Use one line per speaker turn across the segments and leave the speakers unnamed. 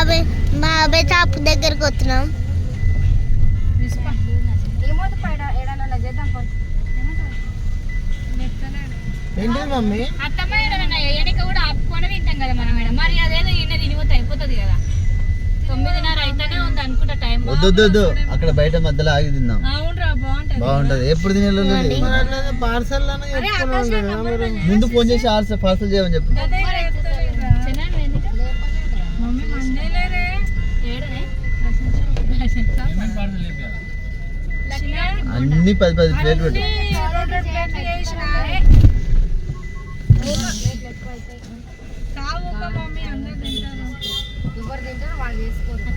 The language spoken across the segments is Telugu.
బాబాయ్ షాప్ దగ్గరకు వచ్చినాం.
ఏంటి మమ్మీ
అత్తమ్మ ఎనక కూడా ఆపుకొని తింటాం కదా మనం మేడం. మరి అదేదో ఈయన తినిపోతే అయిపోతుంది కదా. 9:30 అయితేనే ఉంది అనుకుంటా టైం.
వద్దు అక్కడ బయట మధ్యలో ఆగి తిందాం.
అవునరా
బాగుంటది. ఎప్పుడు తినేది
పార్సల్
ముందు ఫోన్ చేసి పార్సల్ చేయమని చెప్పు. అన్ని 10 ప్లేట్లు పెట్టు.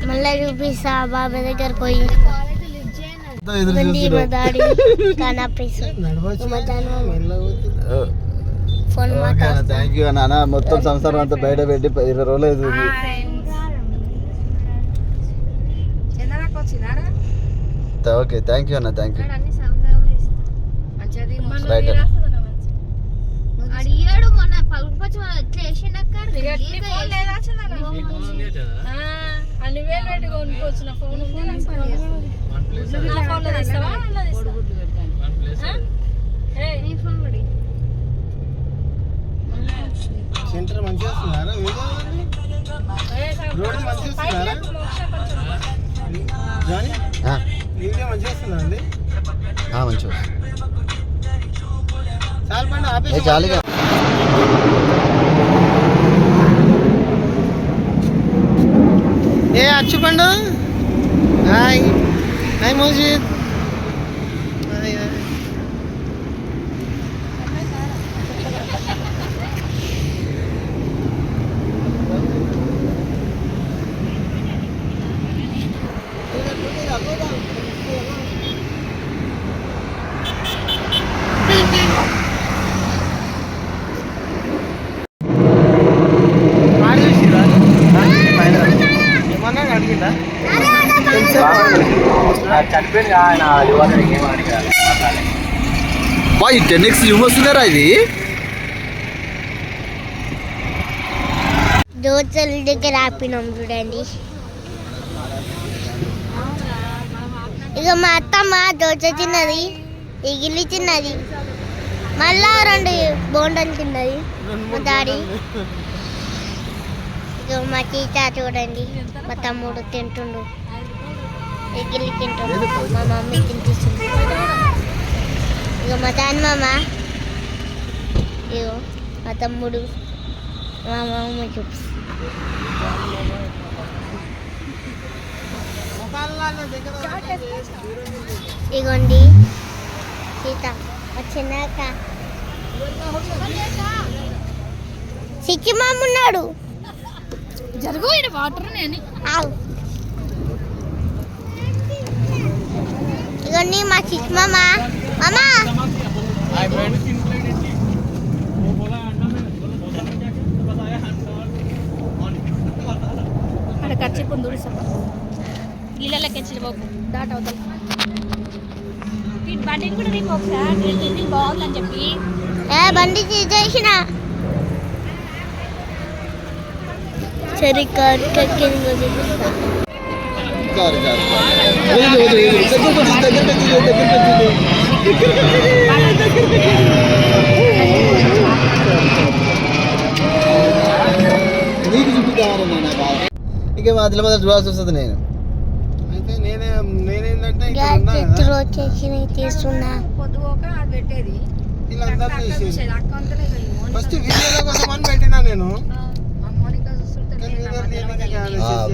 మళ్ళీ చూపిస్తా బాబాయ్ దగ్గర పోయి.
థ్యాంక్ యూ అన్న. మొత్తం సంసారం అంతా బయట పెట్టి 20 రోజులు అవుతుంది. ఓకే థ్యాంక్ యూ అన్న. Thank you. రైట్
అడిగాడు మొన్న పలుకుపచ్చి ఎట్లా వేసిండక్క
అన్ని వేలు పెట్టి కొనుక్కొచ్చిన ఫోన్
సెంటర్ మంచిగా వస్తున్నారా? రోడ్ మంచిగా వస్తున్నారా? వీడియో మంచిగా వస్తుందండి.
మంచిగా
చాలా పండు ఆపేసి
జాలీగా.
ఏ అచ్చు పండు హాయ్ హాయ్ మోజిద్.
ఈ 10x లివ్ వస్తుందారా ఇది?
దోచల దగ్గర ఆపినాం చూడండి. ఇక మా అత్తమ్మ దోచ తిన్నది, ఇగిలి తిన్నది, మళ్ళా 2 బోండాలు తిన్నది మా డాడీ. ఇక మా చీత చూడండి, మా తమ్ముడు తింటుండు, ఇగిలి తింటుండు, మా మమ్మీ తినిపిస్తుంది. ఇక మా తాన్నమ్మ, ఇగో మా తమ్ముడు, మా మమ్మ చూపిస్తుంది. ఇగోండి సీత వచ్చినాక సిక్కి మామ ఉన్నాడు.
జరుగు వాటర్
ఇగోండి మా సిక్కి మామ. మామా
అక్కడ ఖర్చు పొందుడు గిళ్ళకి బాబు దాట అవుతాయి. బండి కూడా రేపు ఒకసారి బాగుందని చెప్పి
బండి చేసిన సరే కారు
నీకు చూపిద్దామని ఇక ఆదిలాబాద్ చూడాల్సి వస్తుంది. నేను
అయితే నేనేంటంటే
తీస్తున్నా
ఫస్ట్ వీడియోల కోసం అని పెట్టినా నేను.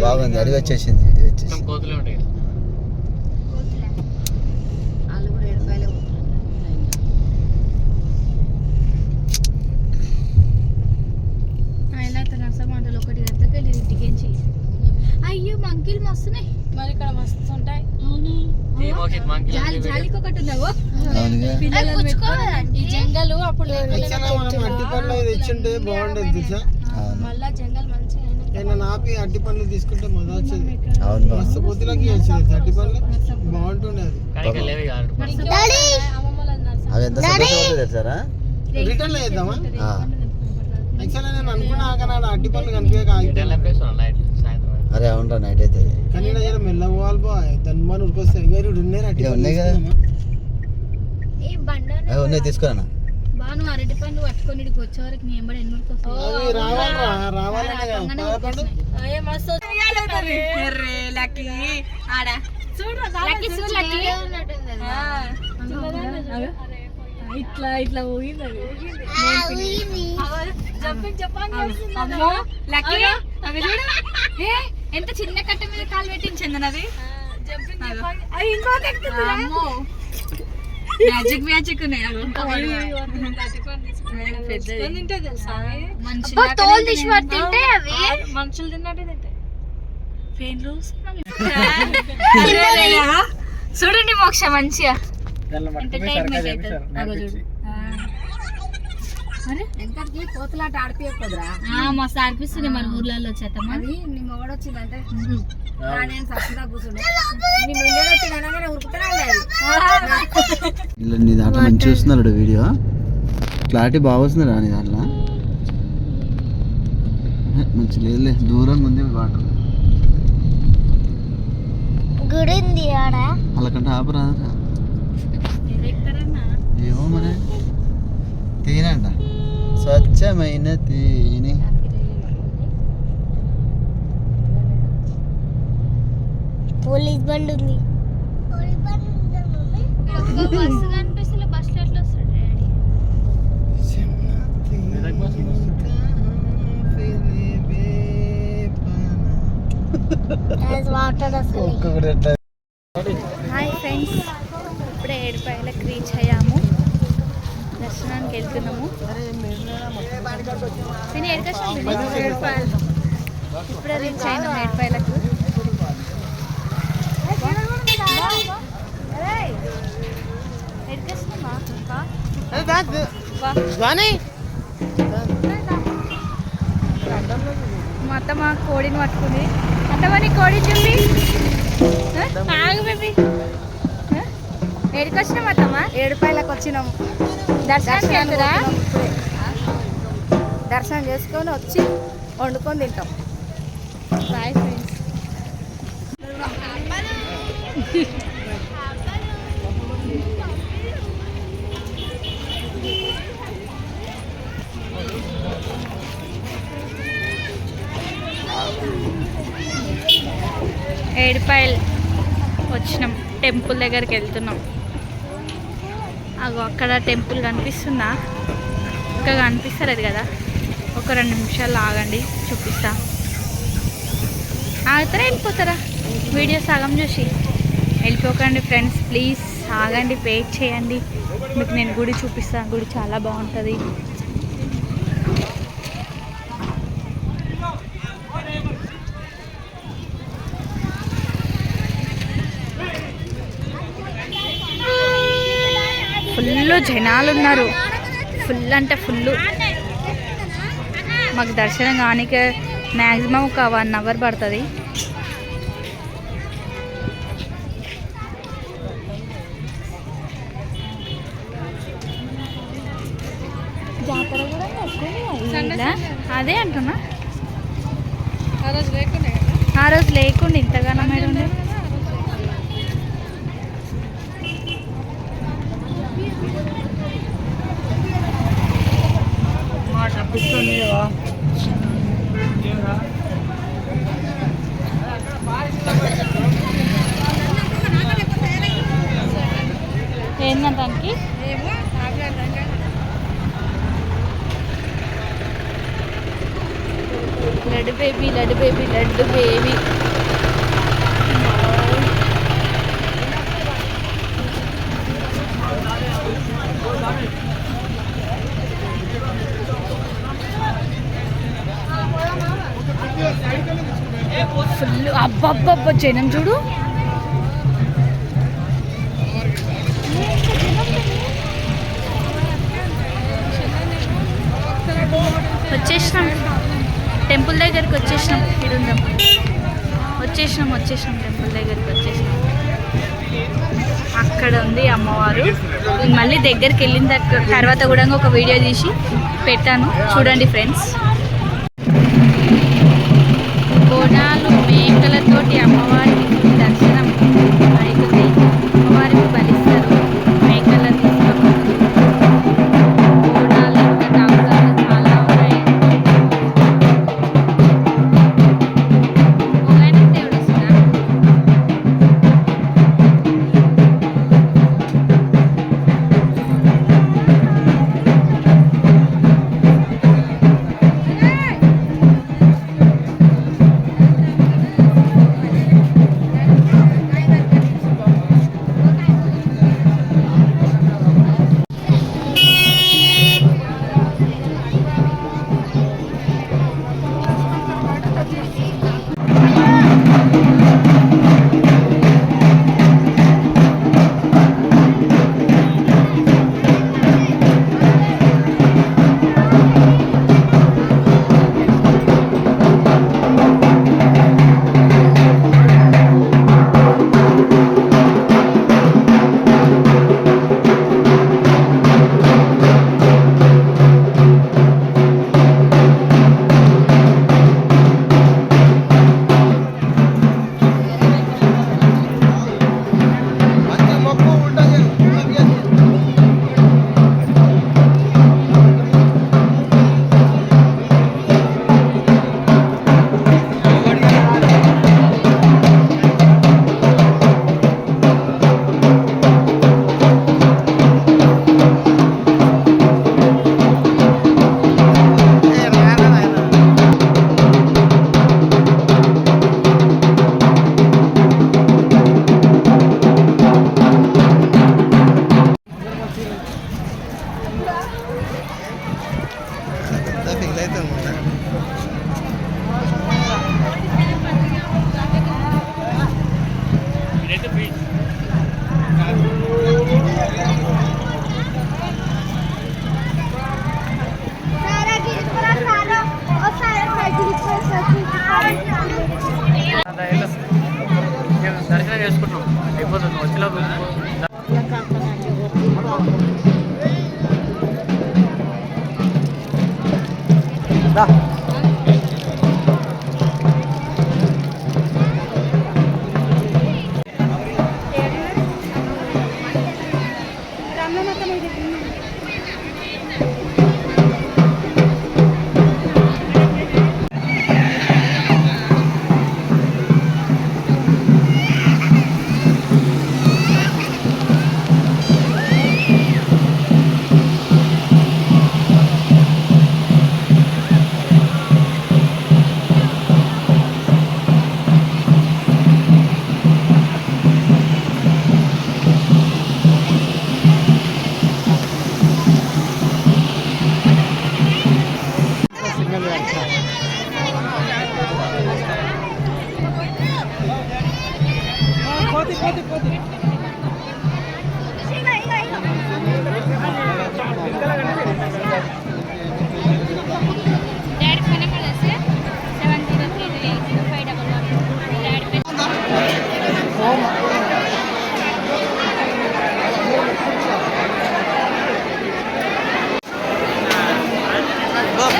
బాగుంది. అది వచ్చేసింది.
అయ్యో మంకీలు మస్తున్నాయి. మరి ఇక్కడ మస్తు ఉంటాయి. జాలికి ఒకటి ఉన్నావు ఈ జంగల్ అప్పుడు
తెచ్చుంటే బాగుండేది తెలుసా.
మళ్ళా జంగల్ మంచిగా
నాపి అట్టి పండ్లు తీసుకుంటే మజా వచ్చేది. మస్తు పొద్దులకి వచ్చేది అట్టి పండ్లు బాగుంటుండే. రిటర్న్ చేద్దామా? యాక్చువల్లీ నేను అనుకున్నా కానీ అట్టి పండ్లు కనిపించక
అరే అవునరా నైట్ అయితే
కానీ ఈడ జర మెల్లగా పోవాలి బాయ్ తన్మని ఉరికొస్తాయి గారు ఉన్నాయి
ఇక ఉన్నాయి కదా
ఏ బండ
అవి ఉన్నాయి తీసుకురా
బాను అరటి పండు పట్టుకొని ఇక్కడికి వచ్చే వరకు నేను కూడా ఎన్నూరుకు
అవి రావాలరా రావాలనే కదా పండు
ఇట్లా ఇట్లా పోయింది ఎంత చిన్న కట్ట మీద కాలు పెట్టించింది అది మ్యాజిక్ మ్యాజిక్
తోలు తీసి తింటే అవి
మనుషులు తిన్నట్టు తింటాయి చూడండి మోక్ష మంచిగా ఎంటర్టైన్మెంట్ అవుతుంది
కోతలాట ఆడిపోయకుదరా
మస్తు ఆడిపిస్తుంది మన ఊర్లలో చేతమ్మా
అది నీ మొగడు వచ్చిందంటే నేను సత్తుగా కూర్చుండే నీ మిల్లెడు వచ్చి అనగానే ఉరుకుతూనే ఉండేది
ఇలా నీ దాంట్లో మంచి చూస్తున్నాడు వీడియో క్లారిటీ బాగా వస్తుంది రా నీ దాంట్లో మంచి లేదులే దూరంగా ఉంది వాటర్
గుడి ఉంది ఆడ
అలాకంటే ఆపరాదురా ఏమో మరి తేనంట స్వచ్ఛమైన తేనె
పోలీస్ బండి ఉంది బస్సు కనిపిస్తుంది బస్ లో ఎట్లా వస్తాడు వాటర్ వస్తుంది
హాయ్ ఫ్రెండ్స్ ఇప్పుడే ఏడుపాయలకు రీచ్ అయ్యాము దర్శనానికి వెళ్తున్నాము నేను ఏడుకొచ్చాను ఇప్పుడే రీచ్ అయినాము ఏడుపాయలకు మా అత్త మా కోడిని పట్టుకుంది అత్తమని కోడి చూపి ఆగు బేబీ ఏడికి వచ్చినాం అత్తమ్మా
ఏడుపాయలకు వచ్చినాము
దర్శనానికి వెళ్తారా
దర్శనం చేసుకొని వచ్చి వండుకొని తింటాం
బాయ్ ఫ్రెండ్స్ ఏడుపాయలు వచ్చినాం టెంపుల్ దగ్గరికి వెళ్తున్నాం అగో అక్కడ టెంపుల్ కనిపిస్తుందా ఇంకా కనిపిస్తలేదు కదా ఒక 2 నిమిషాలు ఆగండి చూపిస్తా ఆగుతారా వెళ్ళిపోతారా వీడియో సగం చూసి వెళ్ళిపోకండి ఫ్రెండ్స్ ప్లీజ్ ఆగండి వెయిట్ చేయండి మీకు నేను గుడి చూపిస్తాను గుడి చాలా బాగుంటుంది ఫుల్ జనాలు ఉన్నారు ఫుల్ అంటే ఫుల్ మాకు దర్శనం కానికే మ్యాక్సిమం ఒక 1 అవర్ పడుతుంది అదే అంటున్నా ఆ రోజు లేకుండా ఇంతగానో మేడం ఏంటంటానికి laddu baby laddu baby laddu baby full అబ్బబ్బబ్బ జనం చూడు వచ్చేసినాం టెంపుల్ దగ్గరికి వచ్చేసినాం ఇడుందాం వచ్చేసినాం టెంపుల్ దగ్గరికి వచ్చేసినాం అక్కడ ఉంది అమ్మవారు మళ్ళీ దగ్గరికి వెళ్ళిన తర్వాత కూడా ఒక వీడియో తీసి పెట్టాను చూడండి ఫ్రెండ్స్ బోనాలు మేకల అమ్మవారికి దర్శనం అవుతుంది. అమ్మవారికి బలిస్తారు, మేకలను తీసుకొని బోనాలు ఇంకా తాంబూలాలు చాలా ఉన్నాయి. ఒకైనా దేవుడు వస్తుందా?
మంచి మొక్కు ఉంటుంది. ఫీల్ అవుతుంది.
దర్శనం చేసుకుంటాం అయిపోతుంది వచ్చేలోపు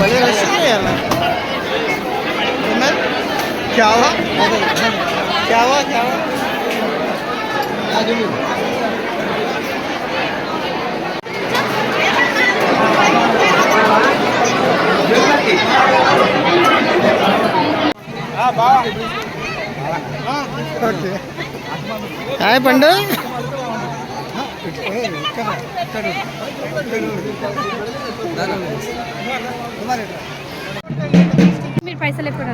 भले रश है यार। क्या हुआ? क्या हुआ? क्या हुआ? हाय पंडा
మీరు పైసలు ఎప్పుడు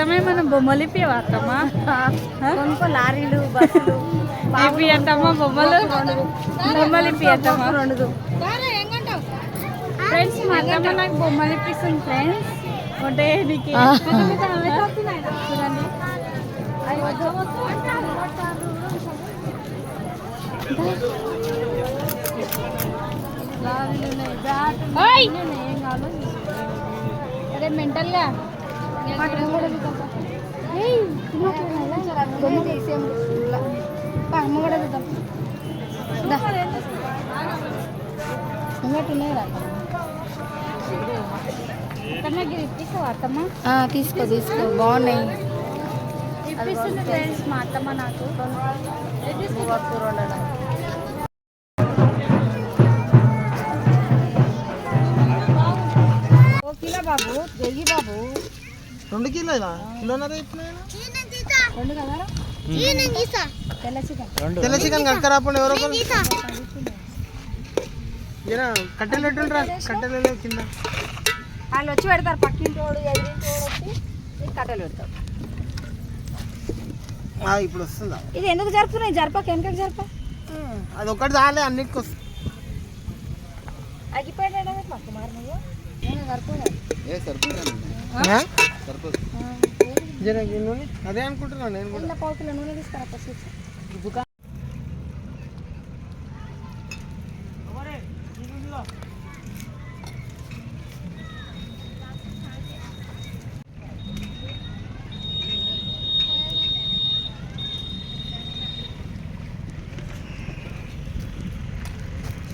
అత్తమ్మ మనం బొమ్మలు ఇప్పివా అత్తమ్మ?
కొనుక్కో లారీలు బస్సులు
ఇప్పి అత్తమ్మ బొమ్మలు ఇప్పి అత్తమ్మ. ఫ్రెండ్స్ మా అత్తమ్మ నాకు బొమ్మలు ఇప్పిస్తుంది ఫ్రెండ్స్. అంటే నీకు చూడండి ఏం కావాలి అదే మెంటల్గా
తీసుకో తీసుకో బాగున్నాయి.
ఇప్పిస్తుంది ఫ్రెండ్స్ మా అత్తమ్మ నాకు.
కిలో బాబు వెయ్యి బాబు
2 కిలోలా కిలోన్నర అయిపోయినా
రెండు కదా తెల్ల చికెన్
తెల్ల చికెన్ కడకరాపండి ఎవరో ఒకరు. ఏనా కట్టెలు పెట్టుండ్రా, కట్టెలు కింద
వాళ్ళు వచ్చి పెడతారు. పక్కింటోడు ఎదిరింటోడు వచ్చి నీకు కట్టెలు పెడతారు.
ఇప్పుడు వస్తుందా?
ఇది ఎందుకు జరుపుతున్నాయి? జరపక వెనకకి జరప
అది ఒకటి చాలే, అన్నిటికి వస్తుంది.
అగ్గిపోయాడు మాకు మరి నువ్వు నేను సరిపోయాను.
అదే అనుకుంటున్నాను నేను కూడా.
పావు కిలో నూనె తీసుకురా దుకాణం.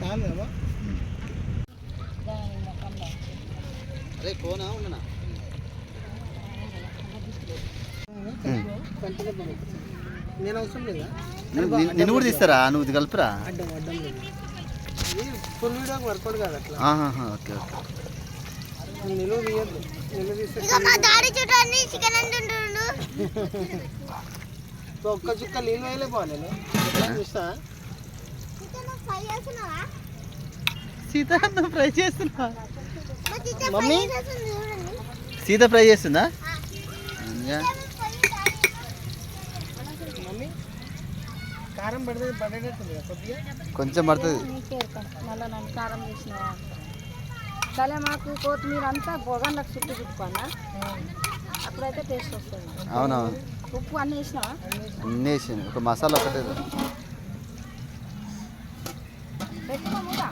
చాలు కదా.
అరే కోనా ఉండనా
నేను అవసరం లేదా?
నిన్ను కూడా తీస్తారా? నువ్వు ఇది కలుపురా.
అడ్డం అడ్డం లేదు. ఇది ఫుల్ వీడియోకి వర్కౌట్ కాదు అట్లా.
Okay okay.
నిలువ తీయద్దు, నిలువ తీస్తే ఒక్క చుక్క నీళ్ళు వేయలే పోవాలి. చూస్తా సీత ఫ్రై చేస్తున్నా. మమ్మీ
సీత ఫ్రై చేస్తుందా?
మమ్మీ కారం పడితే పడేటట్టుంది కొద్దిగా,
కొంచెం పడుతుంది.
మళ్ళీ నన్ను కారం చేసినావా? సరే మాకు కొత్తిమీర అంతా పొగంలకు చుట్టుకున్నా, అప్పుడైతే టేస్ట్ వస్తుంది.
అవునవును.
ఉప్పు అన్నీ వేసినావా?
అన్నీ వేసాను, ఒక మసాలా ఒకటే.
పెట్టుకోముగా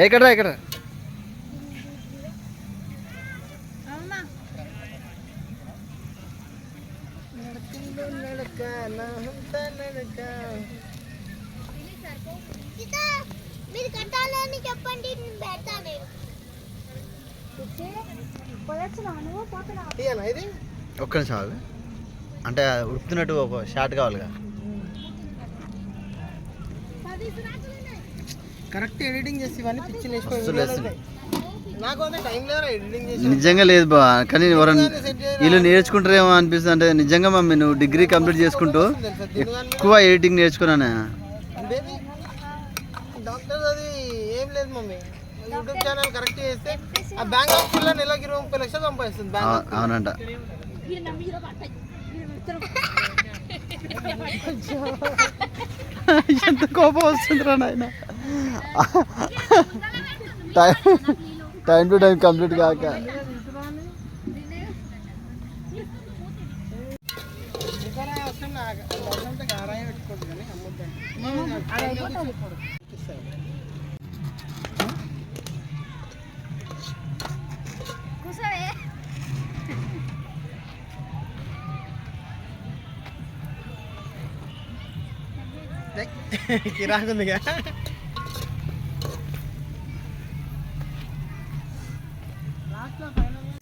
ఎక్కడ ఎక్కడ
మీరు కట్టాలని చెప్పండి, పెడతాను.
ఇది
ఒక్క నిమిషం ఆగు. అంటే ఉడుకుతున్నట్టు ఒక షార్ట్ కావాలిగా.
కరెక్ట్ ఎడిటింగ్ చేసి ఇవన్నీ పిచ్చి నాకు టైం లేదా ఎడిటింగ్ చేసి.
నిజంగా లేదు బా, కానీ వీళ్ళు నేర్చుకుంటారేమో అనిపిస్తుంది. అంటే నిజంగా మమ్మీ నువ్వు డిగ్రీ కంప్లీట్ చేసుకుంటూ ఎక్కువ ఎడిటింగ్ నేర్చుకున్నాను.
డాక్టర్ అది ఏం లేదు మమ్మీ, యూట్యూబ్ ఛానల్ కరెక్ట్ చేస్తే ఆ బ్యాంక్ అకౌంట్లో నెలకి 20-30 లక్షలు సంపాదిస్తుంది.
అవునంట. ఎంత కోపం వస్తుందిరా నాయన. టైం టు టైం కంప్లీట్ కాక.
కిరాకుందిగా.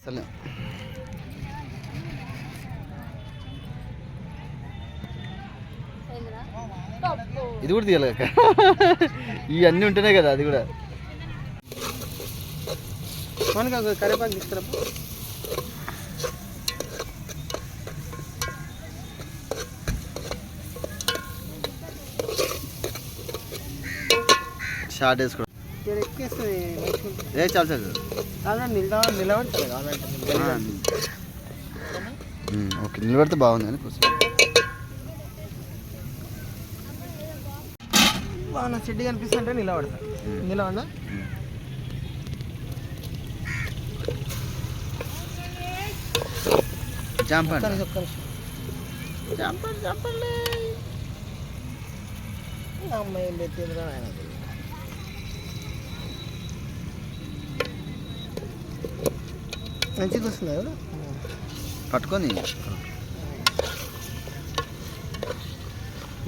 సరే ఇది కూడా తీయాలి అక్క. ఇవన్నీ ఉంటేనే కదా అది కూడా.
మనకు కరివేపాకు తీసుకురా.
షార్ట్ వేసుకో.
ఇక్కడ ఎక్కేస్తుంది మంచిగా ఉంటుంది.
ఏ చాలు చాలు.
కాదండి నిలబడతారు కావాలంటే
ఓకే నిలబడితే బాగుంది అని కోసం.
బాగా చెడ్డి కనిపిస్తుంటే నిలబడతా. నిలబడినా
జంపండి
చంపండి అమ్మాయి ఏం పెట్టిందిరా ఆయన. మంచిగా వస్తుంది కదా
పట్టుకొని.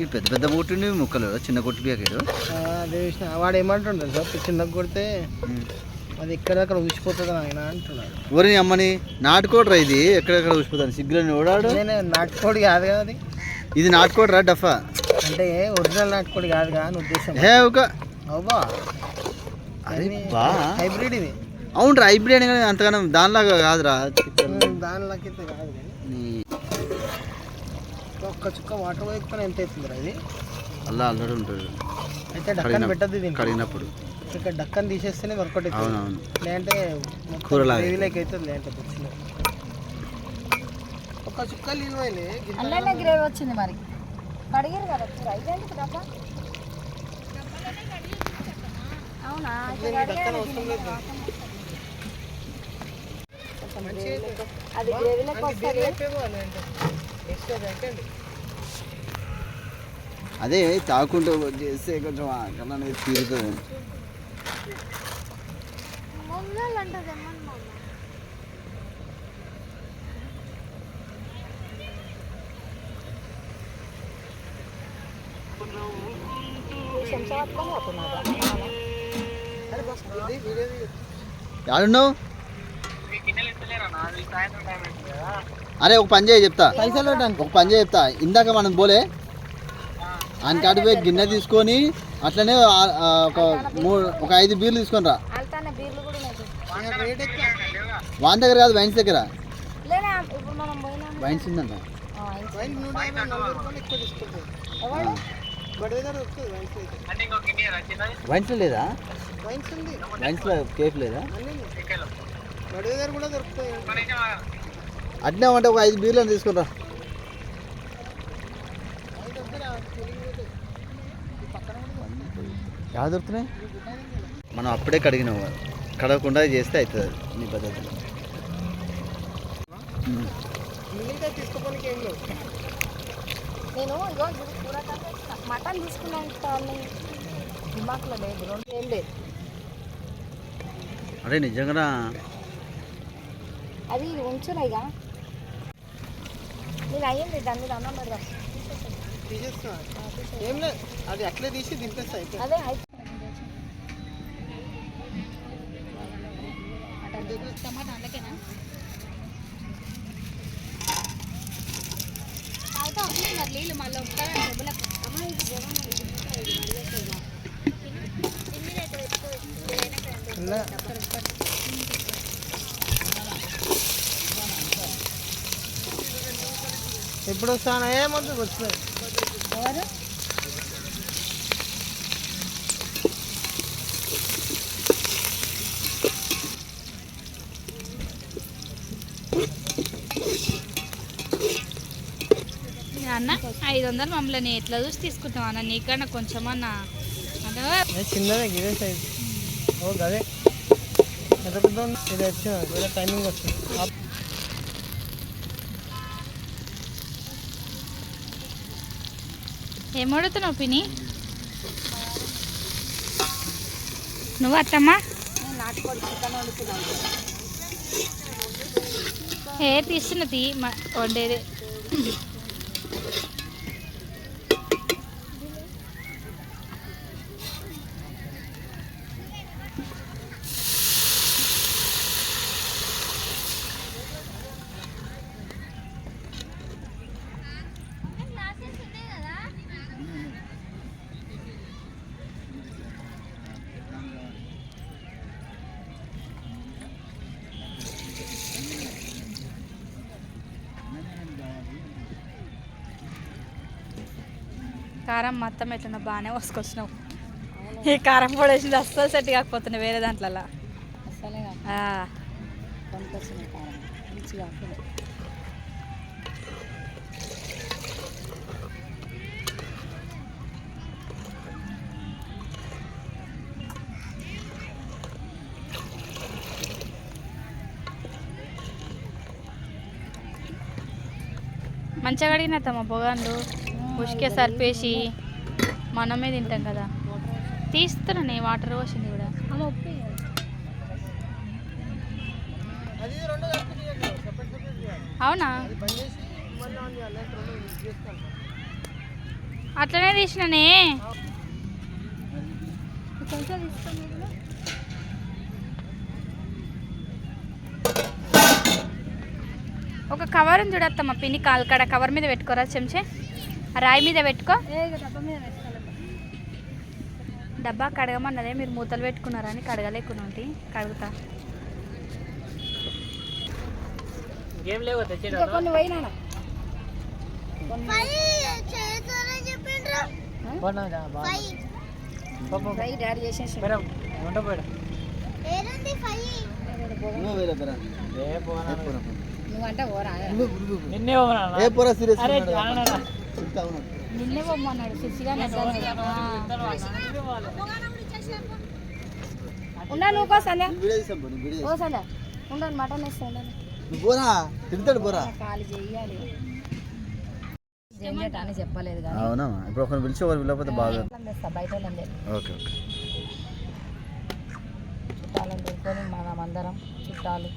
ఈ పెద్ద పెద్ద కొట్టిండి ముక్కలు చిన్న కొట్టి పీకాడు.
అదే విషయం వాడు ఏమంటుంటాడు సార్ చిన్నగా కొడితే అది ఎక్కడెక్కడ ఊసిపోతుంది ఆయన అంటున్నాడు.
ఊరిని అమ్మని నాటుకోడరా ఇది ఎక్కడెక్కడ ఊసిపోతాను సిగ్గులని ఓడాడు.
నేను నాటుకోడి కాదు కదా అది.
ఇది నాటుకోడరా డఫా
అంటే ఒరిజినల్ నాటుకోడి కాదు కదా అని ఉద్దేశం.
హే ఒక
అవ్వా
బా
హైబ్రిడ్ ఇది.
అవునరా హైబ్రిడ్ అని కానీ అంతగానం దానిలాగా కాదురా.
దానిలోకి అయితే కాదు కానీ ఒక్క చుక్క వాటర్ పోయిపోయిన ఎంత అవుతుందిరా ఇది.
అలా అల్లడి ఉంటుంది
అయితే డక్కన్ పెట్టద్దు దీనికి.
కడిగినప్పుడు
ఇక్కడ డక్కన్ తీసేస్తేనే వర్కౌట్ అవుతుంది.
అవునవును
లేదంటే
కూరలాగా
గ్రేవీలోకి అవుతుంది. లేదంటే పుచ్చులో ఒక్క చుక్క నీళ్ళు పోయిలే
అందులోనే గ్రేవీ వచ్చింది మరి కడిగారు కదా కూర ఇదేంటి డబ్బా. అవునా
డక్కన్ అవసరం లేదు.
అది గ్రేవీలోకి వస్తుంది.
అదే తాకుంటూ చేస్తే కొంచెం కన్నా తీరుతుంది. యాడున్నావు? అరే ఒక పని చేయి చెప్తా.
పైసలు
ఒక పని చేయి చెప్తా. ఇందాక మనం పోలే ఆయన కాడి పోయి గిన్నె తీసుకొని అట్లనే ఒక 5 బీర్లు తీసుకొని రా.
బీర్లు కూడా
వాని దగ్గర కాదు వైన్స్ దగ్గర.
లేదా ఇప్పుడు మనం పోయినా
వైన్స్ ఉందంట. వైన్స్లో లేదా? వైన్స్లో కేఫ్ లేదా?
కూడా దొరుకుతాయి.
అట్నే అంటే ఒక 5 బీర్లను తీసుకొని రా. ఎలా దొరుకుతున్నాయి? మనం అప్పుడే కడిగినావు, కడగకుండా చేస్తే అవుతుంది నీ పద్ధతిలో.
తీసుకోవడానికి ఏం లేవు.
నేను ఇగో కూర మటన్ తీసుకున్నాను దిమాకులో లేదు రెండు ఏం లేదు.
అరే నిజంగా
అది ఉంచురాయిగా నేను అయ్యింది దాని మీద అన్నం పెడదాం
తీసేస్తా ఏం లేదు. అది అట్లే తీసి దింపేస్తా అయిపోయింది.
అదే టమాటా అందుకేనా నీళ్ళు మళ్ళీ
ఎప్పుడు వస్తాను ఏమొద్దు వస్తుంది.
ఎవరు
అన్న 500 మమ్మల్ని ఎట్లా చూసి తీసుకుంటాం అన్న, నీకన్నా కొంచెం అన్న
చిన్నదే ఇదే సైజ్. ఓ గదే ఎంత పెద్ద ఉంది. ఇది వచ్చిన టైమింగ్ వస్తుంది.
ఏం వడుతున్నావు పిని నువ్వు అత్తమ్మా?
నేను నాటుకోడి చికెన్ వండుతున్నాను.
ఏ తీస్తున్నది వండేది. కారం మొత్తం ఎట్లా బాగానే వసుకొచ్చినావు. ఈ కారం పొడి వేసింది అస్సలు సెట్ కాకపోతున్నాయి వేరే దాంట్లో.
అసలే పనికొచ్చిన కారం రుచి కాకుండా.
మంచిగా కడిగిన తమ పొగాన్లు ఉసికే సరిపేసి మనమే తింటాం కదా. తీస్తున్నాను వాటర్ పోసింది కూడా.
అది రెండు కలిపి తీయకు, separate separate చేయాలి.
అవునా?
అది బంద్ చేసి మళ్ళీ ఆన్ చేయాలి, లేకపోతే రెండు mix చేసుకోవాలి.
అట్లనే తీసినానే. ఒక కవర్ ఉంది చూడత్తమ్మ, పిన్ని కాలు కాడ కవర్ మీద పెట్టుకోరా చెంచే, రాయి మీద పెట్టుకో. డబ్బా కడగమన్నదే, మీరు మూతలు పెట్టుకున్నారని కడగలేకుండా ఉంటే కడుగుతా.
ఏం లేవు తెచ్చేట
కొన్ని పోయినా డాడీ చేసేసి
వంట పోయాడు.
నువ్వంటే పోరా
నిన్నే
ఏ పోరా సీరియస్
నిన్నే పొమ్మన్నాడు శిశిగా.
ఉండా నువ్వు కో సంధ్య
వీడియో తీసాం పో, వీడియో
ఓ సంధ్య ఉండను మటన్ వేస్తా ఉండను
నువ్వు పోరా, తింటాడు పోరా.
కాలు చెయ్యాలి జెండెట్ అని చెప్పలేదు కానీ
అవునా? ఇప్పుడు ఒకరిని పిలిచి ఒకరు పిలవకపోతే బాగా.
తెస్తా బయట వాళ్ళని
ఓకే ఓకే.
చుట్టాలను దొరుకుని మనం అందరం చుట్టాలు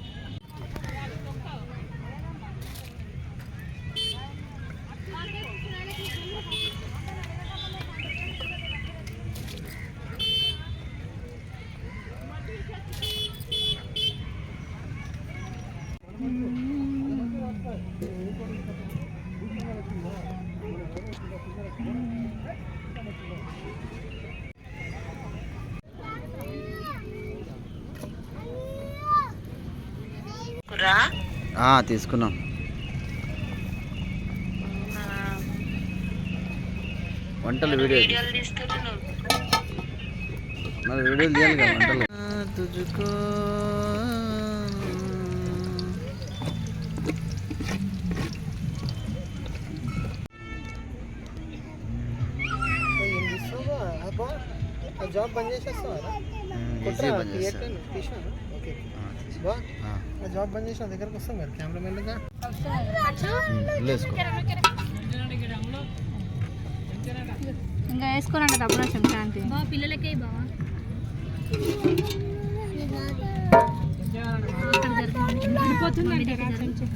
తీసుకున్నాం. వంటలు వీడియో మరి వీడియోలు తీయాలి కదా వంటలు. తుజుకో
ఏం తీస్తావా? అబ్బా, ఆ జాబ్ బంద్ చేసేస్తావా? తీసాను. ఓకే బా, ఆ జాబ్ బంద్ చేసి నా దగ్గరకు వస్తాం కదా కెమెరామెన్గా.
వేసుకో.
ఇంకా వేసుకోనండి డబ్బున సంక్రాంతి పిల్లలకే బావా.
కొంచెం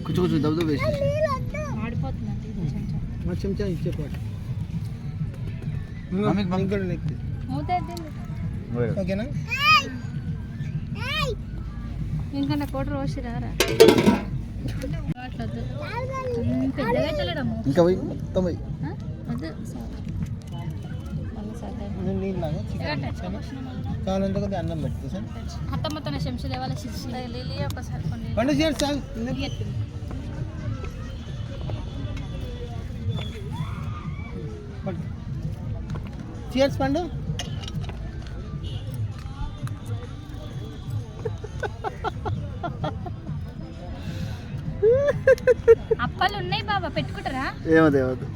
కొంచెం దబ్బు వేసి
ఆడిపోతుందండి
మా చెంచా ఇచ్చేపాటు ఓకేనా?
ఇంకా నా కోట రోజు రారా పెద్దగా వెళ్ళడము
ఇంకా పోయి మొత్తం పోయి.
నేను నీళ్ళలాగా కావాలంటే కొద్దిగా అన్నం పెడుతుంది సార్.
అత్తమ్మ తన శంశులే వాళ్ళ లిలీ ఒకసారి కొన్ని
పండు చేయండి సార్. చీర్స్ పండు.
అప్పాలు ఉన్నాయి బాబా, పెట్టుకుంటారా?
ఏమది ఏమది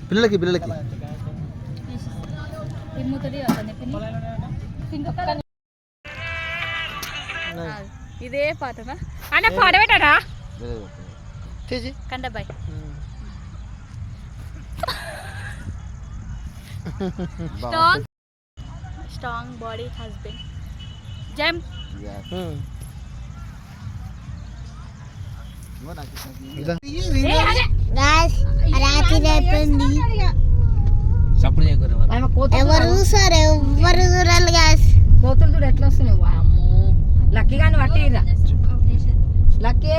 పిల్లలకి పిల్లలకి
ఇదే పాటనా అన్న? పాట పెట్టారా కండబాయ్? Strong body husband jump.
రాత్రి అయిపోయింది.
సప్పుడు చేయకూడదు.
ఎవరు చూసారు? ఎవరు చూడాలి గ్యాస్?
కోతులు చూడు ఎట్లా వస్తున్నావు. అమ్మో లక్కీ గాని పట్టిరా. లక్కీ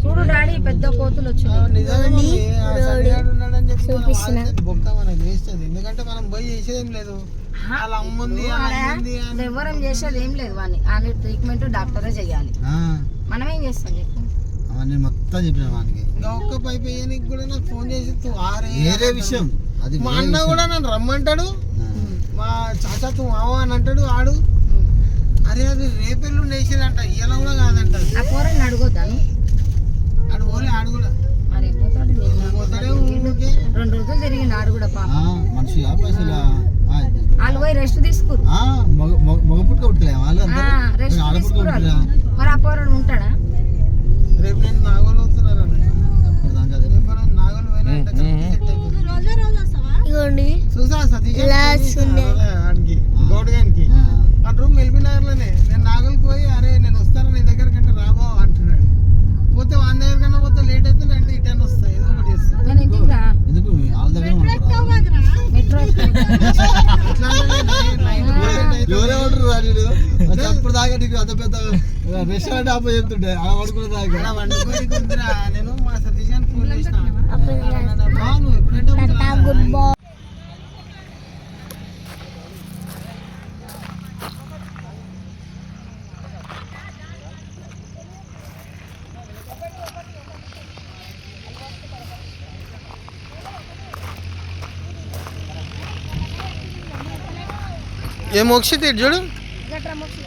చూడు డాడీ పెద్ద కోతులు వచ్చినాయి.
ఎందుకంటే మనం పోయి చేసేదేం లేదు.
ఎవరం చేసేది ఏం లేదు. వాడిని ఆయన ట్రీట్మెంట్ డాక్టరే చెయ్యాలి. మనం ఏం చేస్తాం చెప్పు.
అవన్నీ మొత్తం చెప్పిన వానికి.
ఇంకా ఒక్క పైపు వేయడానికి కూడా నాకు ఫోన్ చేసి
వేరే విషయం అది.
మా అన్న కూడా నన్ను రమ్మంటాడు. మా చాచా తూ ఆవో అని అంటాడు ఆడు. అరే అది రేపెళ్ళు వేసేదంట, ఇలా కూడా కాదంట.
ఆ కూరని అడగొద్దాను
ఆడు పోలే, ఆడు కూడా
మరి పోతాడు.
పోతాడే ఊరికే.
2 రోజులు తిరిగిండు ఆడు కూడా పాప.
మనుషులా పైసలా?
వాళ్ళు పోయి రెస్ట్ తీసుకురు.
మగ పుట్టుక పుట్టలే వాళ్ళు
రెస్ట్
ఆడపుట్టుక
తీసుకురు.
పుట్టలే.
మరి ఆ పోరాడు ఉంటాడా?
రేపు నేను నాగోలు వస్తున్నాను నాగోలు పోయినా
ఇగోండి
చూసా సతీష్
ఇలా ఉన్నాయి.
ఆడికి గౌడ్గానికి ఆ రూమ్ ఎల్బీనగర్లోనే. నేను నాగోల్కి పోయి అరే నేను వస్తాను నీ దగ్గరికి అంటే రాబో అంటున్నాడు. పోతే వాని దగ్గర కన్నా పోతే లేట్ అయితే నేను రిటర్న్ వస్తాను, ఏదో ఒకటి చేస్తాను.
నేను ఇంటికి రా.
ఎందుకు వాళ్ళ దగ్గర
మెట్రో
ఎవరెవరు రాడు అప్పుడు దాకా నీకు అంత పెద్ద రెస్టారెంట్ ఆప చెప్తుంటే అలా పడుకునే దాకా
వండుకొని కుదిరా. నేను మా సతీష్ అని ఫోన్ చేసిన,
అప్పుడు
నువ్వు ఎప్పుడంటే
గుడ్ బాయ్.
ఏ మోక్షిత్ చూడు
గట్రా మొక్కి